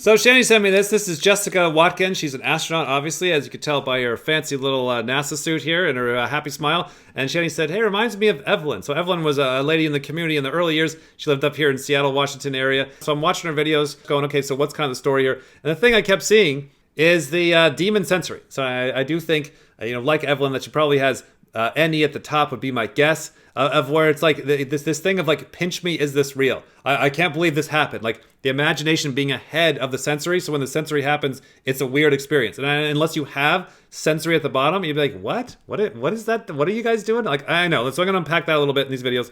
So Shani sent me this. This is Jessica Watkins. She's an astronaut, obviously, as you can tell by her fancy little NASA suit here and her happy smile. And Shani said, hey, reminds me of Evelyn. So Evelyn was a lady in the community in the early years. She lived up here in Seattle, Washington area. So I'm watching her videos going, okay, so what's kind of the story here? And the thing I kept seeing is the demon sensory. So I do think, like Evelyn, that she probably has NE at the top would be my guess. Of where it's like this thing of like, pinch me, is this real? I can't believe this happened. Like the imagination being ahead of the sensory. So when the sensory happens, it's a weird experience. And unless you have sensory at the bottom, you'd be like, what? What is that? What are you guys doing? Like, I know. So I'm going to unpack that a little bit in these videos.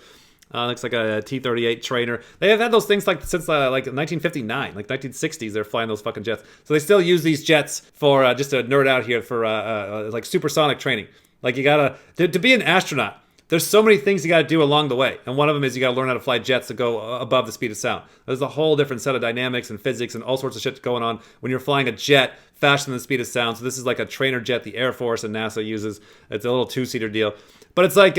Looks like a T-38 trainer. They have had those things like since like 1959, like 1960s. They're flying those fucking jets. So they still use these jets for just to nerd out here for like supersonic training. Like you gotta to be an astronaut. There's so many things you got to do along the way. And one of them is you got to learn how to fly jets that go above the speed of sound. There's a whole different set of dynamics and physics and all sorts of shit going on when you're flying a jet faster than the speed of sound. So this is like a trainer jet the Air Force and NASA uses. It's a little two-seater deal. But it's like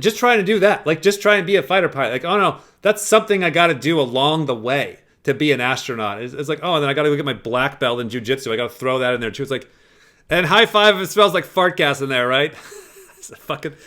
just trying to do that. Like just try and be a fighter pilot. Like, oh no, that's something I got to do along the way to be an astronaut. It's like, oh, and then I got to go get my black belt in jiu-jitsu. I got to throw that in there too. It's like, and high five if it smells like fart gas in there, right?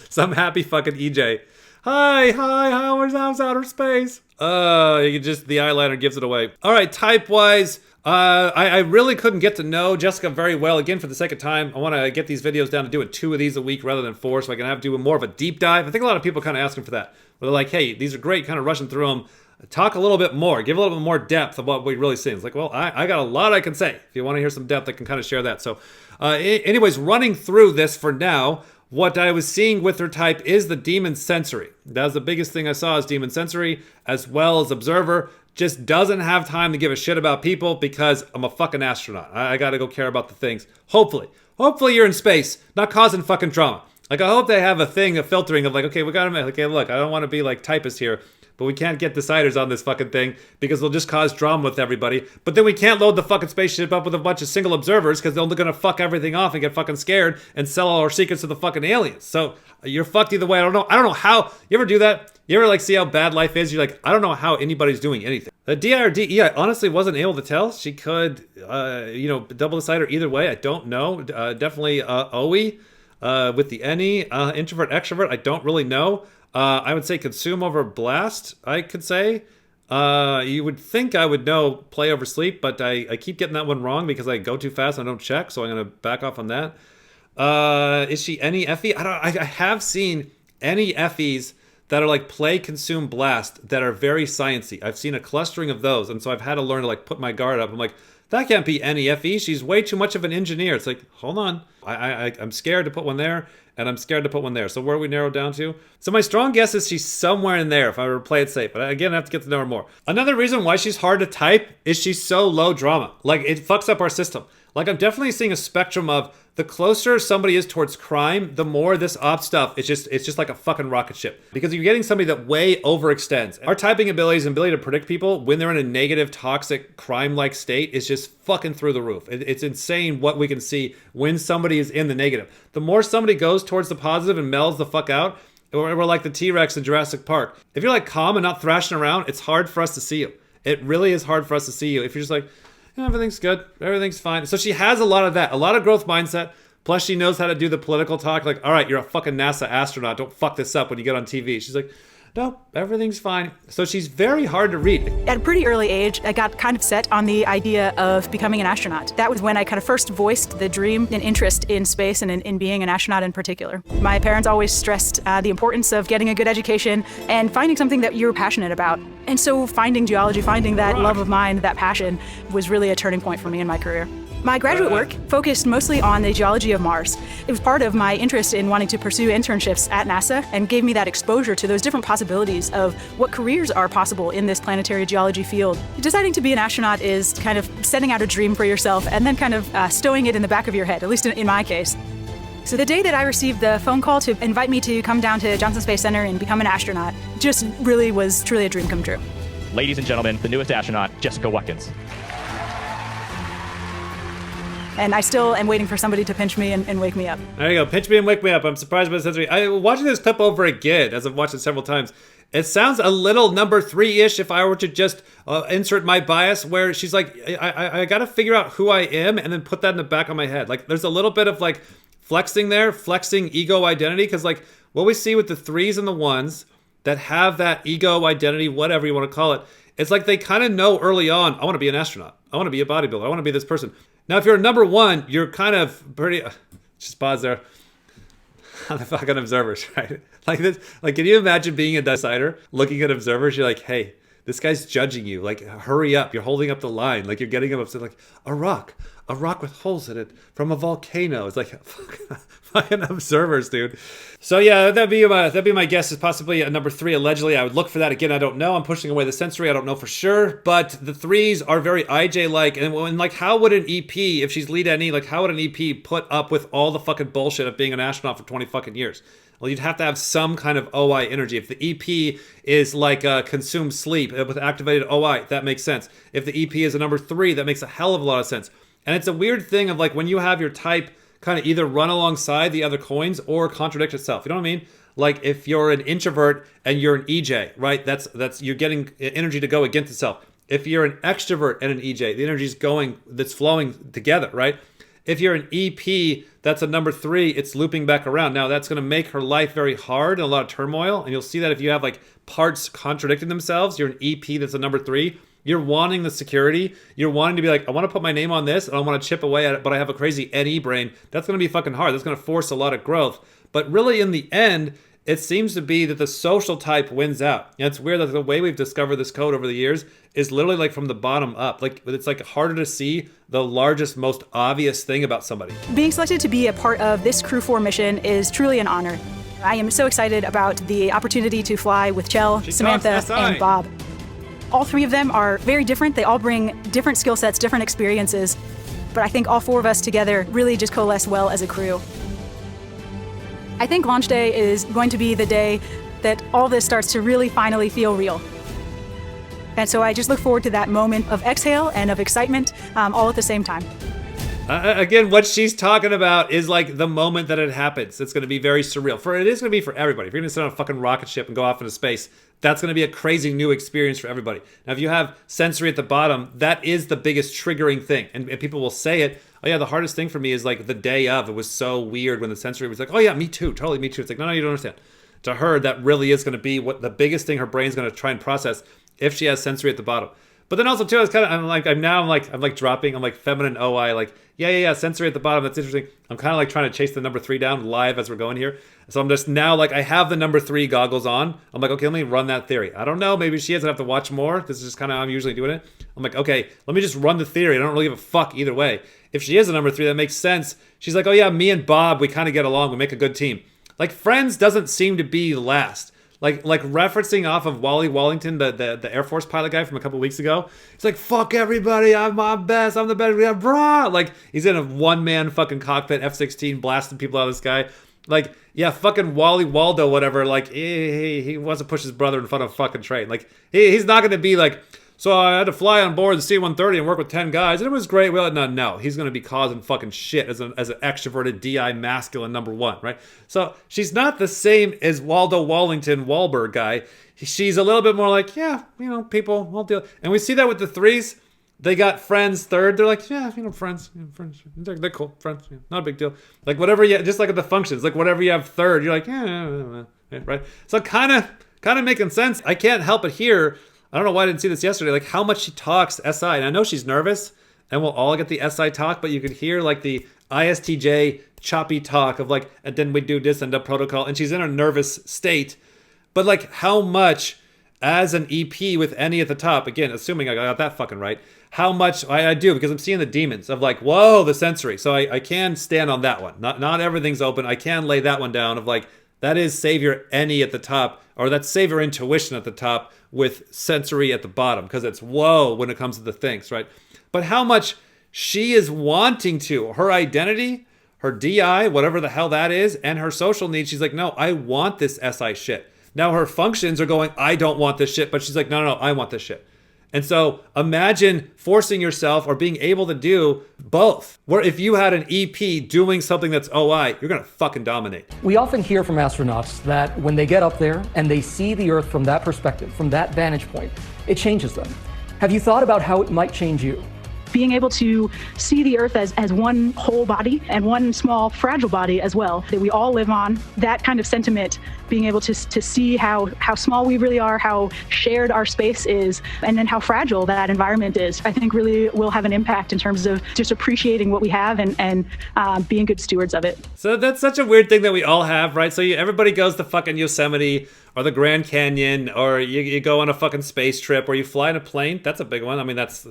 Some happy fucking EJ. Hi, how's outer space? You just, the eyeliner gives it away. All right, type-wise, I really couldn't get to know Jessica very well. Again, for the second time, I want to get these videos down to doing 2 of these a week rather than 4, so I can have to do more of a deep dive. I think a lot of people kind of asking for that. Where they're like, hey, these are great, kind of rushing through them. Talk a little bit more. Give a little bit more depth of what we really see. It's like, well, I got a lot I can say. If you want to hear some depth, I can kind of share that. So anyways, running through this for now, what I was seeing with her type is the demon sensory. That was the biggest thing I saw is demon sensory, as well as observer. Just doesn't have time to give a shit about people because I'm a fucking astronaut. I gotta go care about the things. Hopefully you're in space, not causing fucking drama. Like I hope they have a thing of filtering of like, okay, we gotta, okay, look, I don't want to be like typist here, but we can't get deciders on this fucking thing because they'll just cause drama with everybody. But then we can't load the fucking spaceship up with a bunch of single observers because they're gonna fuck everything off and get fucking scared and sell all our secrets to the fucking aliens. So you're fucked either way. I don't know how. You ever do that? You ever like see how bad life is? You're like, I don't know how anybody's doing anything. The DI or DE, I honestly wasn't able to tell. She could, double decider either way. I don't know. Definitely OE with the NE. Introvert, extrovert, I don't really know. I would say consume over blast, I could say. You would think I would know play over sleep, but I keep getting that one wrong because I go too fast and I don't check, so I'm going to back off on that. Is she NEFE? I have seen NEFEs that are like play, consume, blast that are very sciencey. I've seen a clustering of those, and so I've had to learn to like put my guard up. I'm like, that can't be NEFE. She's way too much of an engineer. It's like, hold on. I'm scared to put one there, and I'm scared to put one there. So where are we narrowed down to? So my strong guess is she's somewhere in there if I were to play it safe. But again, I have to get to know her more. Another reason why she's hard to type is she's so low drama. Like, it fucks up our system. Like, I'm definitely seeing a spectrum of the closer somebody is towards crime, the more this op stuff, it's just like a fucking rocket ship. Because you're getting somebody that way overextends. Our typing abilities and ability to predict people when they're in a negative, toxic, crime-like state is just fucking through the roof. It's insane what we can see when somebody is in the negative. The more somebody goes towards the positive and melds the fuck out, we're like the T-Rex in Jurassic Park. If you're like calm and not thrashing around, it's hard for us to see you. It really is hard for us to see you. If you're just like, everything's good, everything's fine. So she has a lot of that, a lot of growth mindset. Plus she knows how to do the political talk. Like, all right, you're a fucking NASA astronaut. Don't fuck this up when you get on TV. She's like, no, everything's fine. So she's very hard to read. At a pretty early age, I got kind of set on the idea of becoming an astronaut. That was when I kind of first voiced the dream and interest in space and in being an astronaut in particular. My parents always stressed the importance of getting a good education and finding something that you're passionate about. And so finding geology, finding that love of mine, that passion, was really a turning point for me in my career. My graduate work focused mostly on the geology of Mars. It was part of my interest in wanting to pursue internships at NASA and gave me that exposure to those different possibilities of what careers are possible in this planetary geology field. Deciding to be an astronaut is kind of setting out a dream for yourself and then kind of stowing it in the back of your head, at least in my case. So the day that I received the phone call to invite me to come down to Johnson Space Center and become an astronaut just really was truly a dream come true. Ladies and gentlemen, the newest astronaut, Jessica Watkins. And I still am waiting for somebody to pinch me and wake me up. There you go, pinch me and wake me up. I'm surprised by the sensory. I'm watching this clip over again, as I've watched it several times. It sounds a little number 3-ish if I were to just insert my bias, where she's like, I got to figure out who I am and then put that in the back of my head. Like, there's a little bit of like flexing there, flexing ego identity, because like what we see with the 3s and the 1s that have that ego identity, whatever you want to call it, it's like they kind of know early on, I want to be an astronaut. I want to be a bodybuilder. I want to be this person. Now, if you're a number 1, you're kind of pretty, just pause there. On the fucking observers, right? Like this, like, can you imagine being a decider, looking at observers? You're like, hey, this guy's judging you. Like, hurry up. You're holding up the line. Like, you're getting him upset. Like, a rock with holes in it from a volcano. It's like fucking observers, dude. So yeah, that'd be my guess. Is possibly a number 3. Allegedly, I would look for that again. I don't know. I'm pushing away the sensory. I don't know for sure. But the 3s are very IJ-like. And like, how would an EP, if she's lead NE, like, how would an EP put up with all the fucking bullshit of being an astronaut for 20 fucking years? Well, you'd have to have some kind of OI energy. If the EP is like consumed sleep with activated OI, that makes sense. If the EP is a number 3, that makes a hell of a lot of sense. And it's a weird thing of like when you have your type kind of either run alongside the other coins or contradict itself. You know what I mean? Like if you're an introvert and you're an EJ, right? That's you're getting energy to go against itself. If you're an extrovert and an EJ, the energy is that's flowing together, right? If you're an EP, that's a number 3, it's looping back around. Now that's going to make her life very hard and a lot of turmoil. And you'll see that if you have like parts contradicting themselves, you're an EP that's a number 3. You're wanting the security. You're wanting to be like, I want to put my name on this and I want to chip away at it, but I have a crazy NE brain. That's going to be fucking hard. That's going to force a lot of growth. But really in the end, it seems to be that the social type wins out. And it's weird that the way we've discovered this code over the years is literally like from the bottom up. Like it's like harder to see the largest, most obvious thing about somebody. Being selected to be a part of this Crew 4 mission is truly an honor. I am so excited about the opportunity to fly with Chell, Samantha, and Bob. All 3 of them are very different. They all bring different skill sets, different experiences. But I think all 4 of us together really just coalesce well as a crew. I think launch day is going to be the day that all this starts to really finally feel real. And so I just look forward to that moment of exhale and of excitement all at the same time. Again, what she's talking about is like the moment that it happens. It's going to be very surreal. It is going to be for everybody. If you're going to sit on a fucking rocket ship and go off into space, that's going to be a crazy new experience for everybody. Now, if you have sensory at the bottom, that is the biggest triggering thing. And people will say it, oh yeah, the hardest thing for me is like the day of. It was so weird when the sensory was like, oh yeah, me too, totally me too. It's like, no, you don't understand. To her, that really is going to be what the biggest thing her brain's going to try and process if she has sensory at the bottom. But then also too, I'm like dropping, I'm like feminine OI, like, yeah, sensory at the bottom, that's interesting. I'm kind of like trying to chase the number 3 down live as we're going here. So I'm just now like, I have the number 3 goggles on. I'm like, okay, let me run that theory. I don't know, maybe she doesn't have to watch more. This is just kind of how I'm usually doing it. I'm like, okay, let me just run the theory. I don't really give a fuck either way. If she is a number 3, that makes sense. She's like, oh yeah, me and Bob, we kind of get along, we make a good team. Like Friends doesn't seem to be last. Like referencing off of Wally Wallington, the Air Force pilot guy from a couple weeks ago. He's like, fuck everybody, I'm best, I'm the best, yeah, brah. Like, he's in a one-man fucking cockpit, F-16, blasting people out of the sky. Like, yeah, fucking Wally Waldo, whatever, like, he wants to push his brother in front of a fucking train. Like, he's not going to be like, so I had to fly on board the C-130 and work with 10 guys, and it was great. Well, no, he's going to be causing fucking shit as an extroverted DI masculine number 1, right? So she's not the same as Waldo Wallington Wahlberg guy. She's a little bit more like, yeah, people, we'll deal. And we see that with the 3s. They got Friends 3rd. They're like, yeah, friends. They're cool, friends. Yeah, not a big deal. Like whatever you, just like at the functions, like whatever you have 3rd, you're like, yeah, right? So kind of making sense. I can't help but hear, I don't know why I didn't see this yesterday, like how much she talks SI. And I know she's nervous and we'll all get the SI talk, but you could hear like the ISTJ choppy talk of like, and then we do this and the protocol. And she's in a nervous state. But like how much as an EP with NE at the top, again, assuming I got that fucking right, how much I do, because I'm seeing the demons of like, whoa, the sensory. So I can stand on that one. Not everything's open. I can lay that one down of like, that is Savior NE at the top, or that's Savior Intuition at the top with sensory at the bottom, because it's whoa when it comes to the things, right? But how much she is wanting to, her identity, her DI, whatever the hell that is, and her social needs, she's like, no, I want this SI shit. Now her functions are going, I don't want this shit, but she's like, no, I want this shit. And so imagine forcing yourself or being able to do both. Where if you had an EP doing something that's OI, you're gonna fucking dominate. We often hear from astronauts that when they get up there and they see the Earth from that perspective, from that vantage point, it changes them. Have you thought about how it might change you? Being able to see the Earth as one whole body and one small fragile body as well that we all live on, that kind of sentiment, being able to see how small we really are, how shared our space is, and then how fragile that environment is, I think really will have an impact in terms of just appreciating what we have and being good stewards of it. So that's such a weird thing that we all have, right? So everybody goes to fucking Yosemite or the Grand Canyon, or you go on a fucking space trip, or you fly in a plane. That's a big one. I mean, that's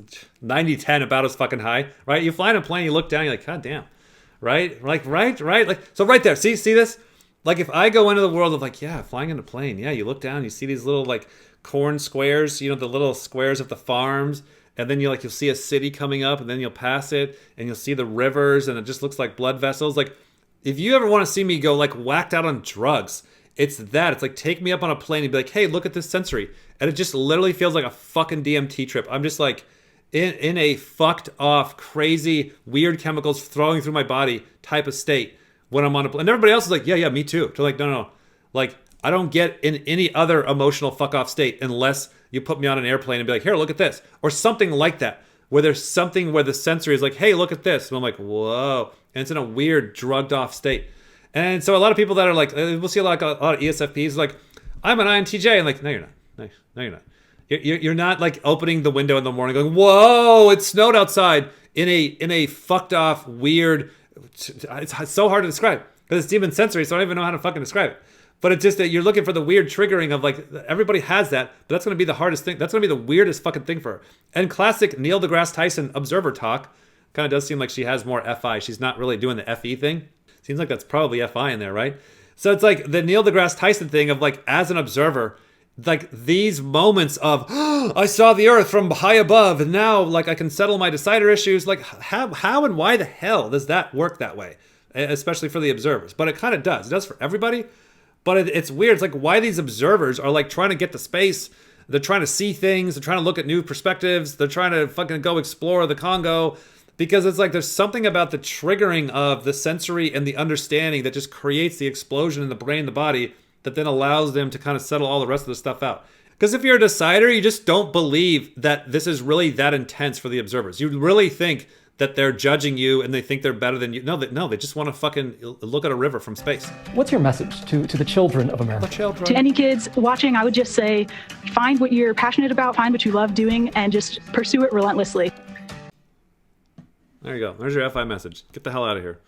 90-10, about as fucking high, right? You fly in a plane, you look down, you're like, God damn, right? Like, right? Like, so right there, see this? Like, if I go into the world of like, yeah, flying in a plane, yeah, you look down, you see these little like corn squares, you know, the little squares of the farms, and then you'll see a city coming up, and then you'll pass it, and you'll see the rivers, and it just looks like blood vessels. Like, if you ever want to see me go like whacked out on drugs, it's that. It's like, take me up on a plane and be like, hey, look at this sensory. And it just literally feels like a fucking DMT trip. I'm just like in a fucked off, crazy, weird chemicals throwing through my body type of state when I'm on a plane. And everybody else is like, yeah, me too. They're like, no. Like, I don't get in any other emotional fuck off state unless you put me on an airplane and be like, here, look at this. Or something like that, where there's something where the sensory is like, hey, look at this. And I'm like, whoa. And it's in a weird, drugged off state. And so a lot of people that are like, we'll see a lot of ESFPs like, I'm an INTJ. And like, no, you're not. No, you're not. You're not like opening the window in the morning going, whoa, it snowed outside in a fucked off, weird, it's so hard to describe because it's demon sensory, so I don't even know how to fucking describe it. But it's just that you're looking for the weird triggering of like, everybody has that, but that's going to be the hardest thing. That's going to be the weirdest fucking thing for her. And classic Neil deGrasse Tyson observer talk kind of does seem like she has more FI. She's not really doing the FE thing. Seems like that's probably FI in there, right? So it's like the Neil deGrasse Tyson thing of like, as an observer, like these moments of, oh, I saw the Earth from high above and now like I can settle my decider issues. Like how and why the hell does that work that way? Especially for the observers. But it kind of does. It does for everybody. But it's weird. It's like why these observers are like trying to get to space. They're trying to see things. They're trying to look at new perspectives. They're trying to fucking go explore the Congo. Because it's like there's something about the triggering of the sensory and the understanding that just creates the explosion in the brain and the body that then allows them to kind of settle all the rest of the stuff out. Because if you're a decider, you just don't believe that this is really that intense for the observers. You really think that they're judging you and they think they're better than you. No, they just want to fucking look at a river from space. What's your message to the children of America? To any kids watching, I would just say, find what you're passionate about, find what you love doing, and just pursue it relentlessly. There you go. There's your FI message. Get the hell out of here.